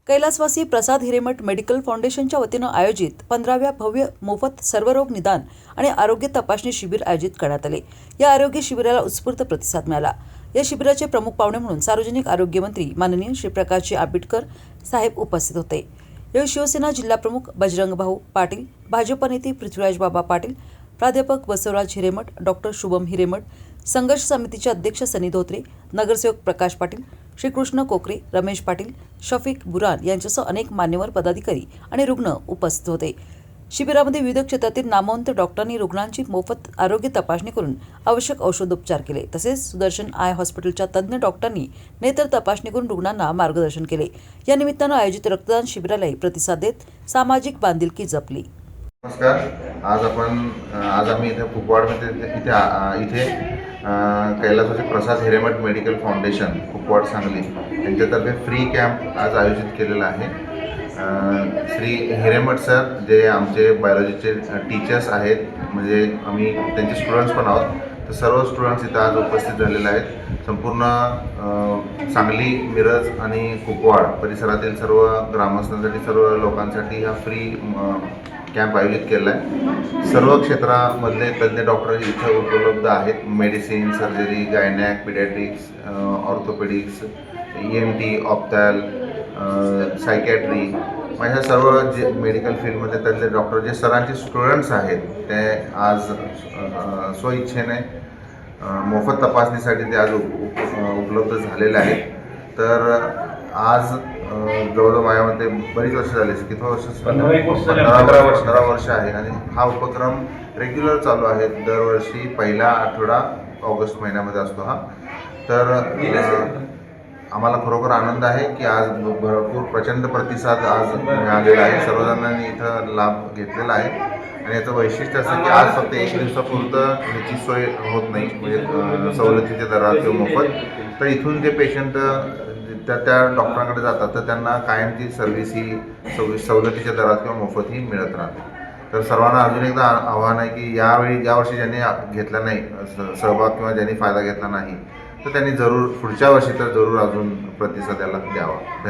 कैलासवासी प्रसाद हिरेमठ मेडिकल फाउंडेशनच्या वतीनं आयोजित 15व्या भव्य मोफत सर्वरोग निदान आणि आरोग्य तपासणी शिबिर आयोजित करण्यात आले। या आरोग्य शिबिराला उत्स्फूर्त प्रतिसाद मिळाला। या शिबिराचे प्रमुख पाहुणे म्हणून सार्वजनिक आरोग्य मंत्री माननीय श्री प्रकाश आंबेडकर साहेब उपस्थित होते। यावेळी शिवसेना जिल्हा प्रमुख बजरंग भाऊ पाटील, भाजप नेते पृथ्वीराज बाबा पाटील, प्राध्यापक बसवराज हिरेमठ, डॉक्टर शुभम हिरेमठ, संघर्ष समितीचे अध्यक्ष सनी धोत्रे, नगरसेवक प्रकाश पाटील, श्रीकृष्ण कोकरे, रमेश पाटील, शफीक बुरान यांच्यासह अनेक मान्यवर पदाधिकारी आणि रुग्ण उपस्थित होते। शिबिरामध्ये विविध क्षेत्रातील नामवंत डॉक्टरांनी रुग्णांची मोफत आरोग्य तपासणी करून आवश्यक औषधोपचार केले। तसेच सुदर्शन आय हॉस्पिटलच्या तज्ञ डॉक्टरांनी नेत्र तपासणी करून रुग्णांना मार्गदर्शन केले। या निमित्तानं आयोजित रक्तदान शिबिरालाही प्रतिसाद देत सामाजिक बांधिलकी जपली। नमस्कार। आज आम्ही इथे कुपवाडमध्ये इथे कैलासवासी प्रसाद हिरेमठ मेडिकल फाउंडेशन कुपवाड सांगली यांच्यातर्फे फ्री कॅम्प आज आयोजित केलेला आहे। श्री हिरेमठ सर जे आमचे बायोलॉजीचे टीचर्स आहेत, म्हणजे आम्ही त्यांचे स्टुडंट्स पण आहोत, तर सर्व स्टुडंट्स इथं आज उपस्थित झालेले आहेत। संपूर्ण सांगली, मिरज आणि कुपवाड परिसरातील सर्व ग्रामस्थांसाठी, सर्व लोकांसाठी हा फ्री कॅम्प आयोजित केला आहे। सर्व क्षेत्रामधले तज्ञ डॉक्टर इथे उपलब्ध आहेत। Medicine, surgery, gynaec, paediatrics, orthopaedics, ENT, ophthal, psychiatry, ह्या सर्व जे मेडिकल फील्डमध्ये तज्ञ डॉक्टर जे सरांचे स्टुडंट्स आहेत ते आज स्वइच्छेने मोफत तपासणीसाठी ते आज उपलब्ध झालेले आहेत। तर आज जवळजवळ माझ्यामध्ये बरीच वर्ष झाली, किती वर्ष? 15 वर्ष आहे आणि हा उपक्रम रेग्युलर चालू आहे। दरवर्षी पहिला आठवडा ऑगस्ट महिन्यामध्ये असतो हा। तर आम्हाला खरोखर आनंद आहे की आज भरपूर प्रचंड प्रतिसाद आज मिळालेला आहे। सर्वजणांनी इथं लाभ घेतलेला आहे आणि याचं वैशिष्ट्य असं की आज फक्त एक दिवसापुरतं ह्याची सोय होत नाही, म्हणजे सवलतीच्या दरात किंवा मोफत। तर इथून जे पेशंट त्या डॉक्टरांकडे जातात तर त्यांना कायमची सर्व्हिस ही सवलतीच्या दरात किंवा मोफतही मिळत राहते। तर सर्वांना अजून एकदा आव्हान आहे की यावर्षी ज्यांनी घेतला नाही सहभाग किंवा ज्यांनी फायदा घेतला नाही, तर त्यांनी जरूर पुढच्या वर्षी तर जरूर अजून प्रतिसाद याला द्यावा।